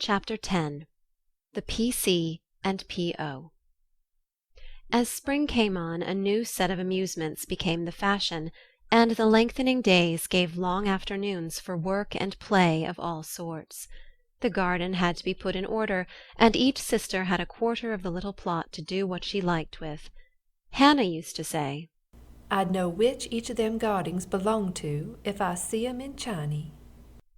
Chapter 10. The P.C. and P.O. As spring came on, a new set of amusements became the fashion, and the lengthening days gave long afternoons for work and play of all sorts. The garden had to be put in order, and each sister had a quarter of the little plot to do what she liked with. Hannah used to say, "I'd know which each of them gardings belonged to if I see 'em in Chiny."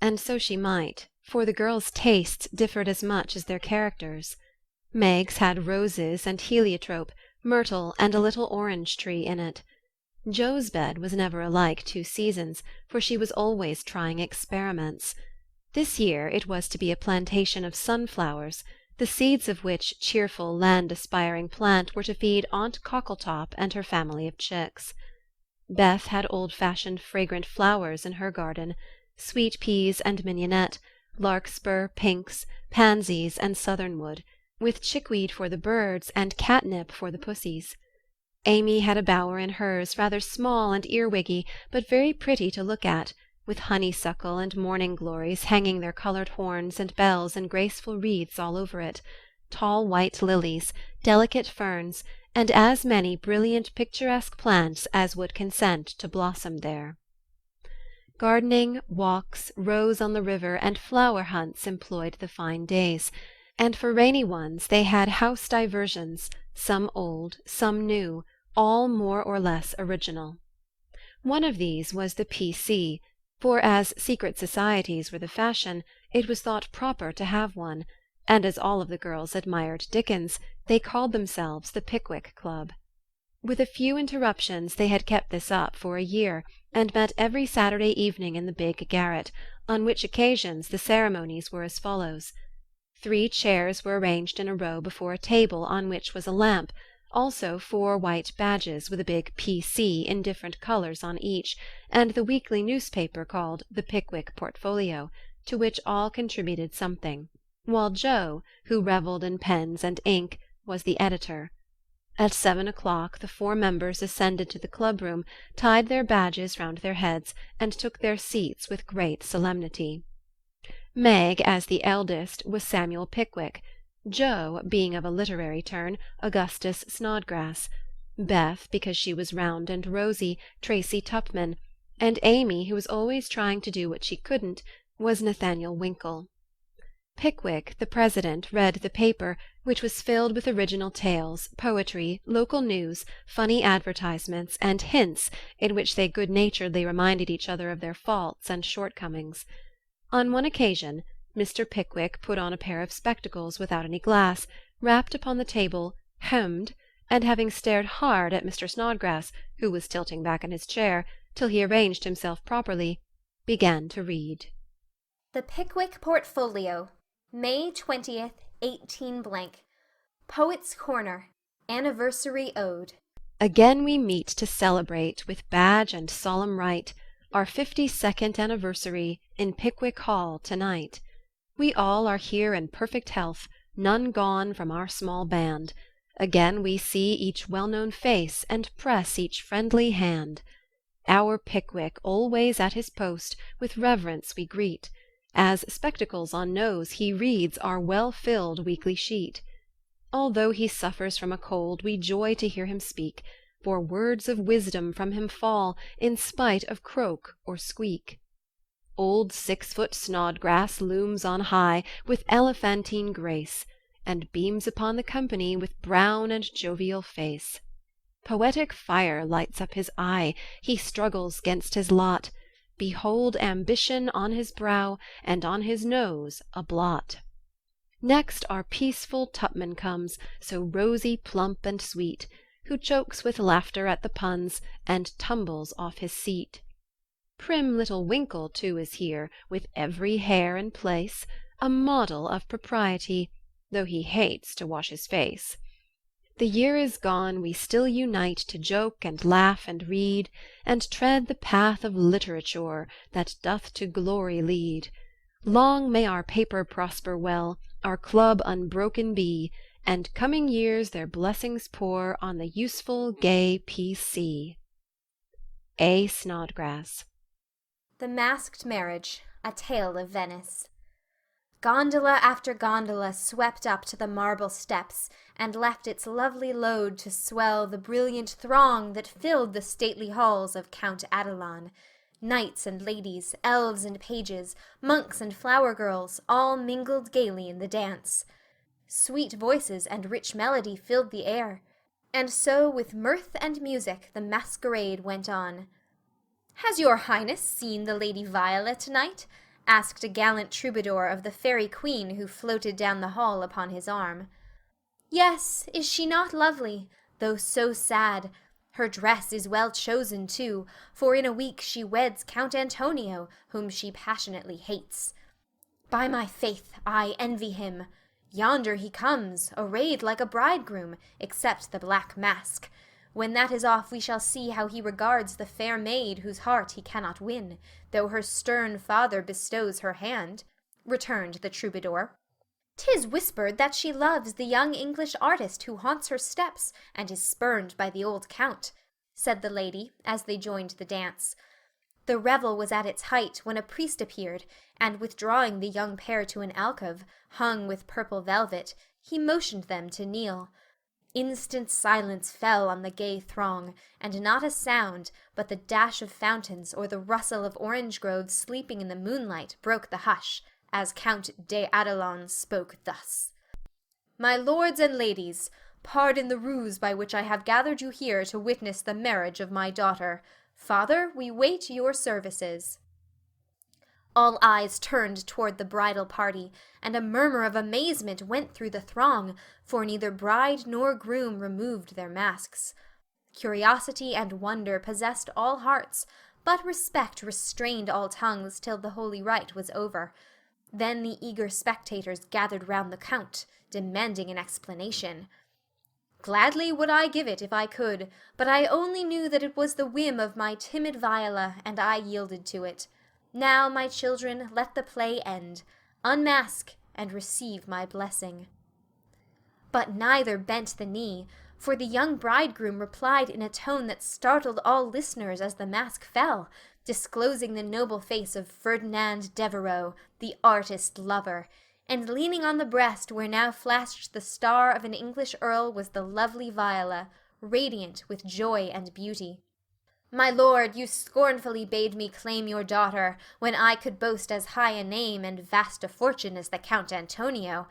and so she might, for the girls' tastes differed as much as their characters. Meg's had roses and heliotrope, myrtle, and a little orange tree in it. Jo's bed was never alike 2 seasons, for she was always trying experiments. This year it was to be a plantation of sunflowers, the seeds of which cheerful land-aspiring plant were to feed Aunt Cockletop and her family of chicks. Beth had old-fashioned fragrant flowers in her garden, sweet peas and mignonette, larkspur, pinks, pansies, and southernwood, with chickweed for the birds and catnip for the pussies. Amy had a bower in hers, rather small and earwiggy, but very pretty to look at, with honeysuckle and morning-glories hanging their coloured horns and bells in graceful wreaths all over it, tall white lilies, delicate ferns, and as many brilliant picturesque plants as would consent to blossom there. Gardening, walks, rows on the river, and flower hunts employed the fine days, and for rainy ones they had house diversions, some old, some new, all more or less original. One of these was the P.C., for as secret societies were the fashion, it was thought proper to have one, and as all of the girls admired Dickens, they called themselves the Pickwick Club. With a few interruptions they had kept this up for a year, and met every Saturday evening in the big garret, on which occasions the ceremonies were as follows. 3 chairs were arranged in a row before a table on which was a lamp, also 4 white badges with a big P.C. in different colours on each, and the weekly newspaper called the Pickwick Portfolio, to which all contributed something, while Jo, who revelled in pens and ink, was the editor. At 7 o'clock the 4 members ascended to the club-room, tied their badges round their heads, and took their seats with great solemnity. Meg, as the eldest, was Samuel Pickwick, Jo, being of a literary turn, Augustus Snodgrass, Beth, because she was round and rosy, Tracy Tupman, and Amy, who was always trying to do what she couldn't, was Nathaniel Winkle. Pickwick, the president, read the paper, which was filled with original tales, poetry, local news, funny advertisements, and hints in which they good-naturedly reminded each other of their faults and shortcomings. On one occasion Mr. Pickwick put on a pair of spectacles without any glass, rapped upon the table, hemmed, and having stared hard at Mr. Snodgrass, who was tilting back in his chair, till he arranged himself properly, began to read. The Pickwick Portfolio, May 20th, 18 blank. Poet's Corner, Anniversary Ode. Again we meet to celebrate, with badge and solemn rite, our 52nd anniversary in Pickwick Hall to-night. We all are here in perfect health, none gone from our small band. Again we see each well-known face, and press each friendly hand. Our Pickwick, always at his post, with reverence we greet, as spectacles on nose he reads our well-filled weekly sheet. Although he suffers from a cold, we joy to hear him speak, for words of wisdom from him fall, in spite of croak or squeak. Old 6-foot Snodgrass looms on high, with elephantine grace, and beams upon the company with brown and jovial face. Poetic fire lights up his eye, he struggles 'gainst his lot. Behold ambition on his brow, and on his nose a blot. Next our peaceful Tupman comes, so rosy, plump, and sweet, who chokes with laughter at the puns, and tumbles off his seat. Prim little Winkle, too, is here, with every hair in place, a model of propriety, though he hates to wash his face. The year is gone, we still unite to joke and laugh and read, and tread the path of literature that doth to glory lead. Long may our paper prosper well, our club unbroken be, and coming years their blessings pour on the useful, gay P.C. A. Snodgrass. The Masked Marriage, A Tale of Venice. Gondola after gondola swept up to the marble steps, and left its lovely load to swell the brilliant throng that filled the stately halls of Count Adelon. Knights and ladies, elves and pages, monks and flower girls, all mingled gaily in the dance. Sweet voices and rich melody filled the air, and so with mirth and music the masquerade went on. "Has your highness seen the Lady Viola tonight?" asked a gallant troubadour of the fairy queen who floated down the hall upon his arm. "Yes, is she not lovely, though so sad? Her dress is well chosen, too, for in a week she weds Count Antonio, whom she passionately hates. By my faith, I envy him. Yonder he comes, arrayed like a bridegroom, except the black mask. When that is off we shall see how he regards the fair maid whose heart he cannot win, though her stern father bestows her hand," returned the troubadour. "'Tis whispered that she loves the young English artist who haunts her steps and is spurned by the old count," said the lady, as they joined the dance. The revel was at its height when a priest appeared, and withdrawing the young pair to an alcove, hung with purple velvet, he motioned them to kneel. Instant silence fell on the gay throng, and not a sound but the dash of fountains or the rustle of orange groves sleeping in the moonlight broke the hush, as Count de Adelon spoke thus: "My lords and ladies, pardon the ruse by which I have gathered you here to witness the marriage of my daughter. Father, we wait your services." All eyes turned toward the bridal party, and a murmur of amazement went through the throng, for neither bride nor groom removed their masks. Curiosity and wonder possessed all hearts, but respect restrained all tongues till the holy rite was over. Then the eager spectators gathered round the Count, demanding an explanation. "Gladly would I give it if I could, but I only knew that it was the whim of my timid Viola, and I yielded to it. Now, my children, let the play end. Unmask, and receive my blessing." But neither bent the knee, for the young bridegroom replied in a tone that startled all listeners as the mask fell, disclosing the noble face of Ferdinand Devereux, the artist lover, and leaning on the breast where now flashed the star of an English earl was the lovely Viola, radiant with joy and beauty. "My lord, you scornfully bade me claim your daughter, when I could boast as high a name and vast a fortune as the Count Antonio.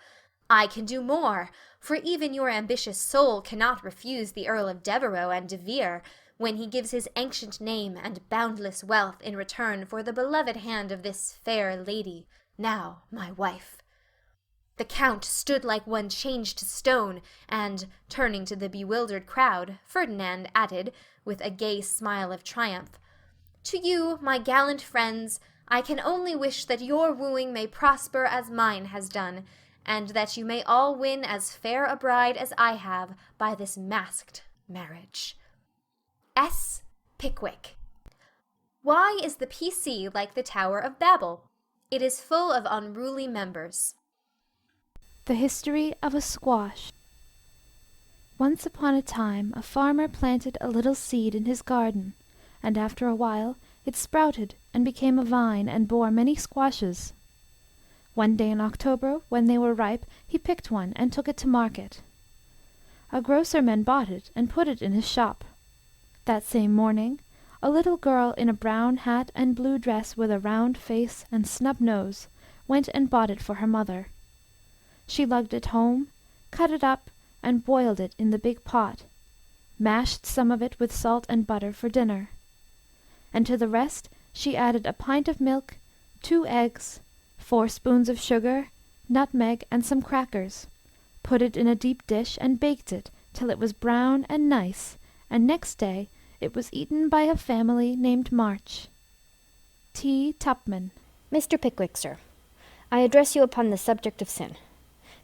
I can do more, for even your ambitious soul cannot refuse the Earl of Devereux and de Vere, when he gives his ancient name and boundless wealth in return for the beloved hand of this fair lady, now my wife." The Count stood like one changed to stone, and, turning to the bewildered crowd, Ferdinand added, with a gay smile of triumph, "To you, my gallant friends, I can only wish that your wooing may prosper as mine has done, and that you may all win as fair a bride as I have by this masked marriage. S. Pickwick. Why is the PC like the Tower of Babel? It is full of unruly members. The History of a Squash. Once upon a time a farmer planted a little seed in his garden, and after a while it sprouted and became a vine and bore many squashes. One day in October, when they were ripe, he picked one and took it to market. A grocerman bought it and put it in his shop. That same morning a little girl in a brown hat and blue dress with a round face and snub nose went and bought it for her mother. She lugged it home, cut it up, and boiled it in the big pot, mashed some of it with salt and butter for dinner, and to the rest she added a pint of milk, 2 eggs, 4 spoons of sugar, nutmeg, and some crackers, put it in a deep dish and baked it till it was brown and nice, and next day it was eaten by a family named March. T. Tupman. Mr. Pickwick, sir, I address you upon the subject of sin.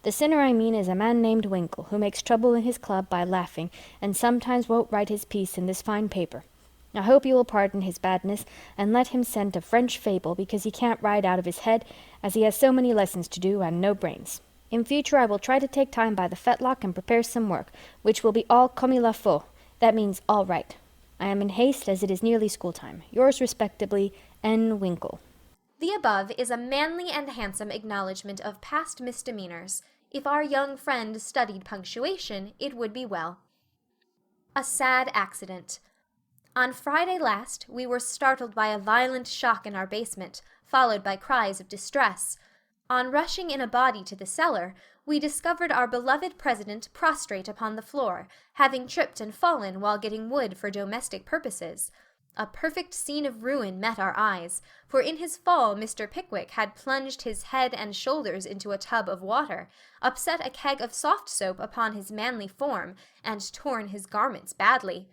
The sinner I mean is a man named Winkle, who makes trouble in his club by laughing, and sometimes won't write his piece in this fine paper. I hope you will pardon his badness, and let him send a French fable, because he can't write out of his head, as he has so many lessons to do, and no brains. In future I will try to take time by the fetlock and prepare some work, which will be all comme il faut. That means all right. I am in haste, as it is nearly school time. Yours respectably, N. Winkle. The above is a manly and handsome acknowledgment of past misdemeanors. If our young friend studied punctuation, it would be well. A sad accident. On Friday last, we were startled by a violent shock in our basement, followed by cries of distress. On rushing in a body to the cellar, we discovered our beloved president prostrate upon the floor, having tripped and fallen while getting wood for domestic purposes. A perfect scene of ruin met our eyes, for in his fall Mr. Pickwick had plunged his head and shoulders into a tub of water, upset a keg of soft soap upon his manly form, and torn his garments badly.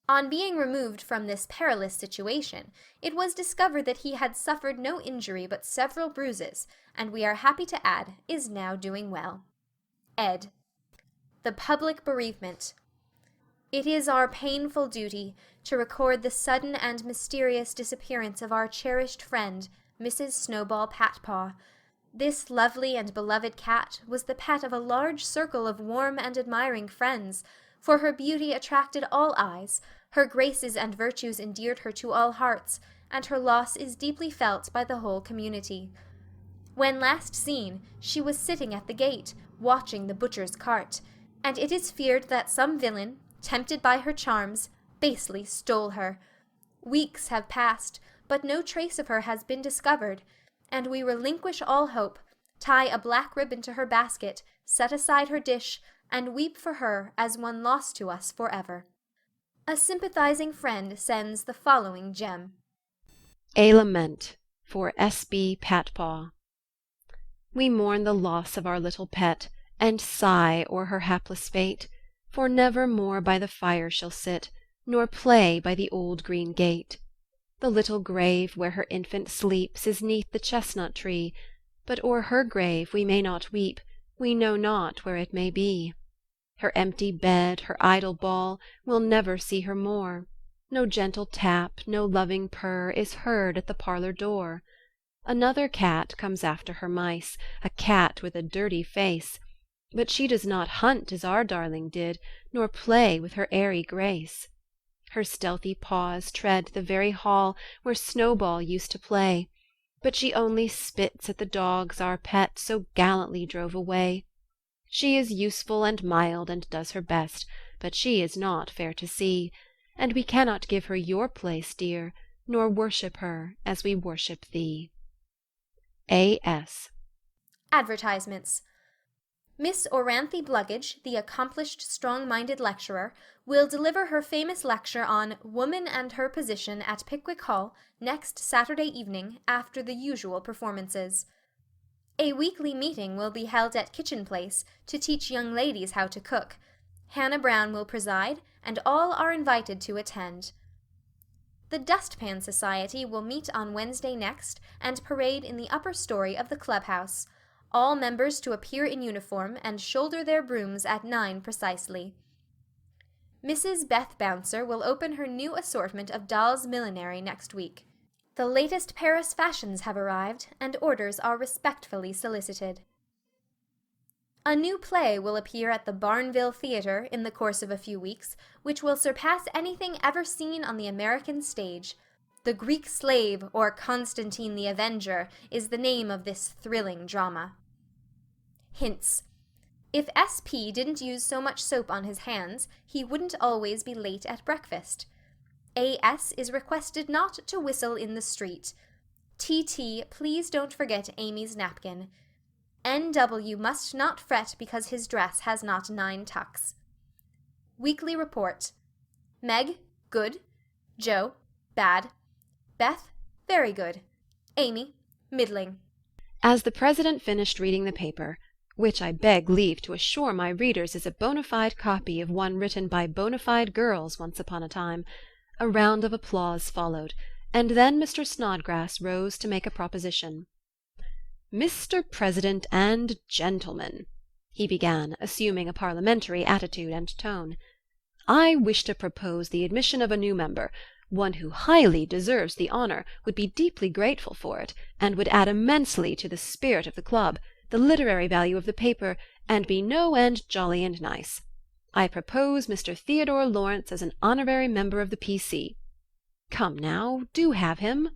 On being removed from this perilous situation, it was discovered that he had suffered no injury but several bruises, and we are happy to add, is now doing well. Ed. The Public Bereavement. It is our painful duty to record the sudden and mysterious disappearance of our cherished friend, Mrs. Snowball Patpaw. This lovely and beloved cat was the pet of a large circle of warm and admiring friends, for her beauty attracted all eyes, her graces and virtues endeared her to all hearts, and her loss is deeply felt by the whole community. When last seen, she was sitting at the gate, watching the butcher's cart, and it is feared that some villain, tempted by her charms, basely stole her. Weeks have passed, but no trace of her has been discovered, and we relinquish all hope, tie a black ribbon to her basket, set aside her dish, and weep for her as one lost to us forever. A sympathizing friend sends the following gem. A Lament for S.B. Patpaw. We mourn the loss of our little pet, and sigh o'er her hapless fate, for never more by the fire she'll sit, nor play by the old green gate. The little grave where her infant sleeps is 'neath the chestnut tree, but o'er her grave we may not weep, we know not where it may be. Her empty bed, her idle ball, will never see her more. No gentle tap, no loving purr is heard at the parlour door. Another cat comes after her mice, a cat with a dirty face, but she does not hunt as our darling did, nor play with her airy grace. Her stealthy paws tread the very hall where Snowball used to play, but she only spits at the dogs our pet so gallantly drove away. She is useful and mild and does her best, but she is not fair to see, and we cannot give her your place, dear, nor worship her as we worship thee. A.S. Advertisements. Miss Oranthe Bluggage, the accomplished, strong-minded lecturer, will deliver her famous lecture on Woman and Her Position at Pickwick Hall next Saturday evening after the usual performances. A weekly meeting will be held at Kitchen Place to teach young ladies how to cook. Hannah Brown will preside, and all are invited to attend. The Dustpan Society will meet on Wednesday next and parade in the upper story of the clubhouse. All members to appear in uniform and shoulder their brooms at 9 precisely. Mrs. Beth Bouncer will open her new assortment of dolls' millinery next week. The latest Paris fashions have arrived, and orders are respectfully solicited. A new play will appear at the Barnville Theatre in the course of a few weeks, which will surpass anything ever seen on the American stage. The Greek Slave, or Constantine the Avenger, is the name of this thrilling drama. Hints. If S.P. didn't use so much soap on his hands, he wouldn't always be late at breakfast. A.S. is requested not to whistle in the street. T.T. please don't forget Amy's napkin. N.W. must not fret because his dress has not 9 tucks. Weekly Report. Meg, good. Joe, bad. Beth, very good. Amy, middling. As the President finished reading the paper, which I beg leave to assure my readers is a bona fide copy of one written by bona fide girls once upon a time, a round of applause followed, and then Mr. Snodgrass rose to make a proposition. "Mr. President and gentlemen," he began, assuming a parliamentary attitude and tone, "I wish to propose the admission of a new member, one who highly deserves the honor, would be deeply grateful for it, and would add immensely to the spirit of the club, the literary value of the paper, and be no end jolly and nice. I propose Mr. Theodore Lawrence as an honorary member of the P.C. Come now, do have him."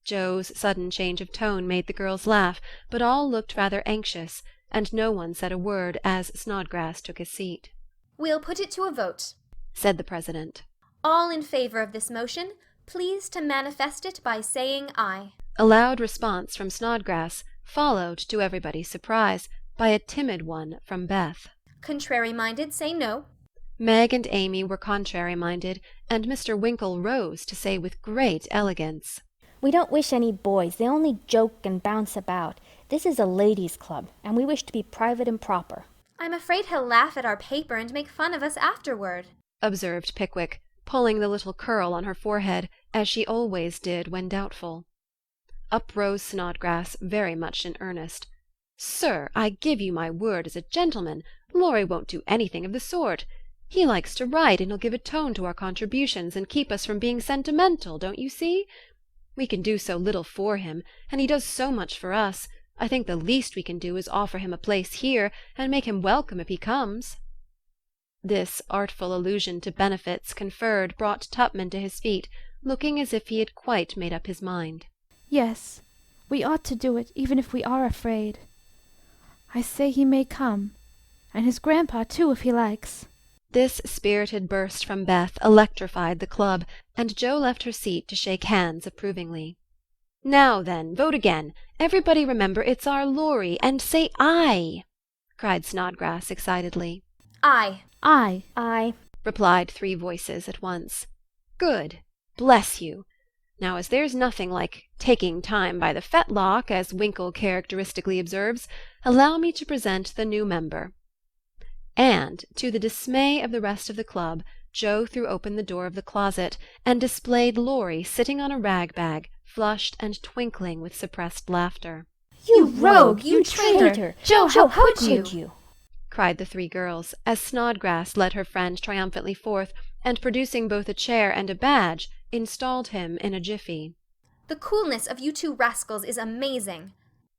Joe's sudden change of tone made the girls laugh, but all looked rather anxious, and no one said a word as Snodgrass took his seat. "We'll put it to a vote," said the president. "All in favor of this motion, please to manifest it by saying aye." A loud response from Snodgrass, followed, to everybody's surprise, by a timid one from Beth. Contrary-minded, say no. Meg and Amy were contrary-minded, and Mr. Winkle rose to say with great elegance, "We don't wish any boys. They only joke and bounce about. This is a ladies' club, and we wish to be private and proper." "I'm afraid he'll laugh at our paper and make fun of us afterward," observed Pickwick, pulling the little curl on her forehead, as she always did when doubtful. Up rose Snodgrass, very much in earnest. "Sir, I give you my word as a gentleman, Laurie won't do anything of the sort. He likes to write, and he'll give a tone to our contributions and keep us from being sentimental, don't you see? We can do so little for him, and he does so much for us. I think the least we can do is offer him a place here, and make him welcome if he comes." This artful allusion to benefits conferred brought Tupman to his feet, looking as if he had quite made up his mind. Yes, we ought to do it, even if we are afraid. I say he may come, and his grandpa too, if he likes. This spirited burst from Beth electrified the club, and Jo left her seat to shake hands approvingly. "Now then, vote again. Everybody remember it's our Laurie, and say aye," cried Snodgrass excitedly. "Aye." Aye. Aye. replied 3 voices at once. "Good. Bless you. Now, as there's nothing like taking time by the fetlock, as Winkle characteristically observes, allow me to present the new member." And, to the dismay of the rest of the club, Jo threw open the door of the closet, and displayed Laurie sitting on a rag-bag, flushed and twinkling with suppressed laughter. "You rogue! You traitor! Jo, how could you?" cried the 3 girls, as Snodgrass led her friend triumphantly forth, and producing both a chair and a badge, installed him in a jiffy. "The coolness of you 2 rascals is amazing,"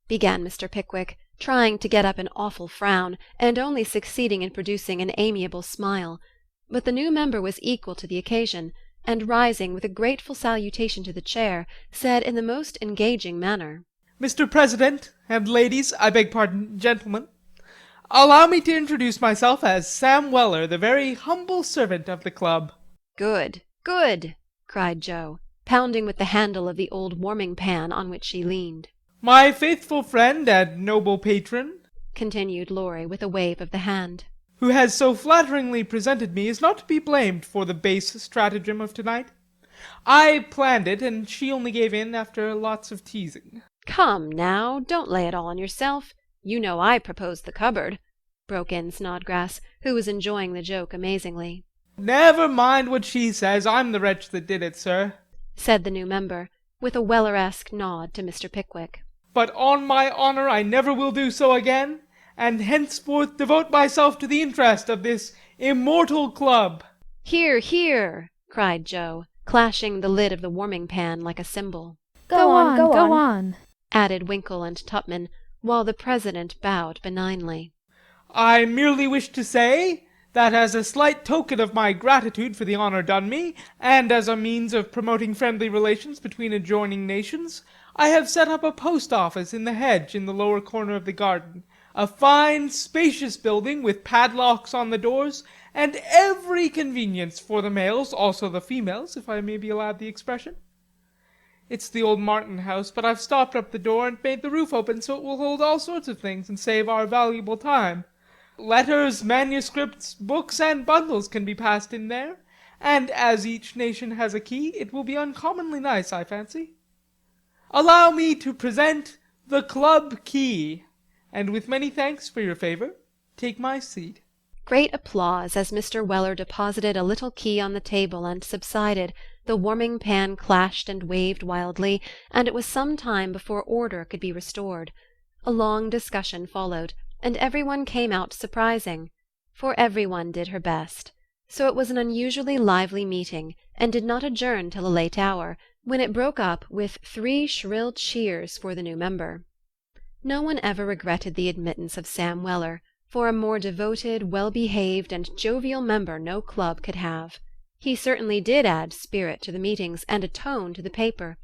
began Mr. Pickwick, trying to get up an awful frown, and only succeeding in producing an amiable smile. But the new member was equal to the occasion, and rising with a grateful salutation to the chair, said in the most engaging manner, "Mr. President, and ladies, I beg pardon, gentlemen, allow me to introduce myself as Sam Weller, the very humble servant of the club." "Good, good!" cried Jo, pounding with the handle of the old warming-pan on which she leaned. "My faithful friend and noble patron," continued Laurie with a wave of the hand, "who has so flatteringly presented me, is not to be blamed for the base stratagem of tonight. I planned it, and she only gave in after lots of teasing." "Come, now, don't lay it all on yourself. You know I proposed the cupboard," broke in Snodgrass, who was enjoying the joke amazingly. "Never mind what she says, I'm the wretch that did it, sir," said the new member, with a Weller-esque nod to Mr. Pickwick. "But on my honor I never will do so again, and henceforth devote myself to the interest of this immortal club." "Hear, hear!" cried Jo, clashing the lid of the warming-pan like a cymbal. Go on. added Winkle and Tupman, while the president bowed benignly. "I merely wish to say that as a slight token of my gratitude for the honor done me, and as a means of promoting friendly relations between adjoining nations, I have set up a post office in the hedge in the lower corner of the garden, a fine spacious building with padlocks on the doors, and every convenience for the males, also the females, if I may be allowed the expression. It's the old Martin house, but I've stopped up the door and made the roof open so it will hold all sorts of things and save our valuable time. Letters, manuscripts, books, and bundles can be passed in there, and as each nation has a key, it will be uncommonly nice, I fancy. Allow me to present the club key, and with many thanks for your favor, take my seat." Great applause as Mr. Weller deposited a little key on the table and subsided. The warming-pan clashed and waved wildly, and it was some time before order could be restored. A long discussion followed, and everyone came out surprising, for everyone did her best. So it was an unusually lively meeting, and did not adjourn till a late hour, when it broke up with 3 shrill cheers for the new member. No one ever regretted the admittance of Sam Weller, for a more devoted, well-behaved, and jovial member no club could have. He certainly did add spirit to the meetings and a tone to the paper,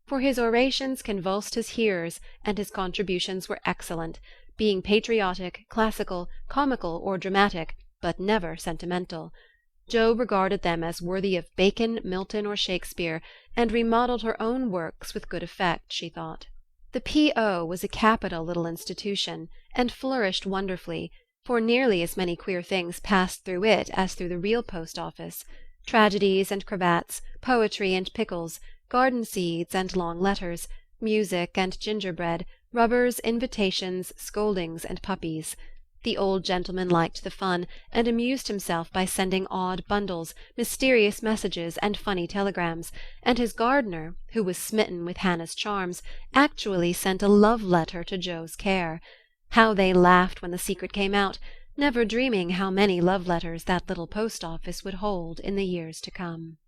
for his orations convulsed his hearers, and his contributions were excellent, being patriotic, classical, comical, or dramatic, but never sentimental. Jo regarded them as worthy of Bacon, Milton, or Shakespeare, and remodelled her own works with good effect, she thought. The P.O. was a capital little institution, and flourished wonderfully, for nearly as many queer things passed through it as through the real post office: tragedies and cravats, poetry and pickles, garden seeds and long letters, music and gingerbread, rubbers, invitations, scoldings, and puppies. The old gentleman liked the fun, and amused himself by sending odd bundles, mysterious messages, and funny telegrams, and his gardener, who was smitten with Hannah's charms, actually sent a love-letter to Jo's care. How they laughed when the secret came out, never dreaming how many love-letters that little post-office would hold in the years to come.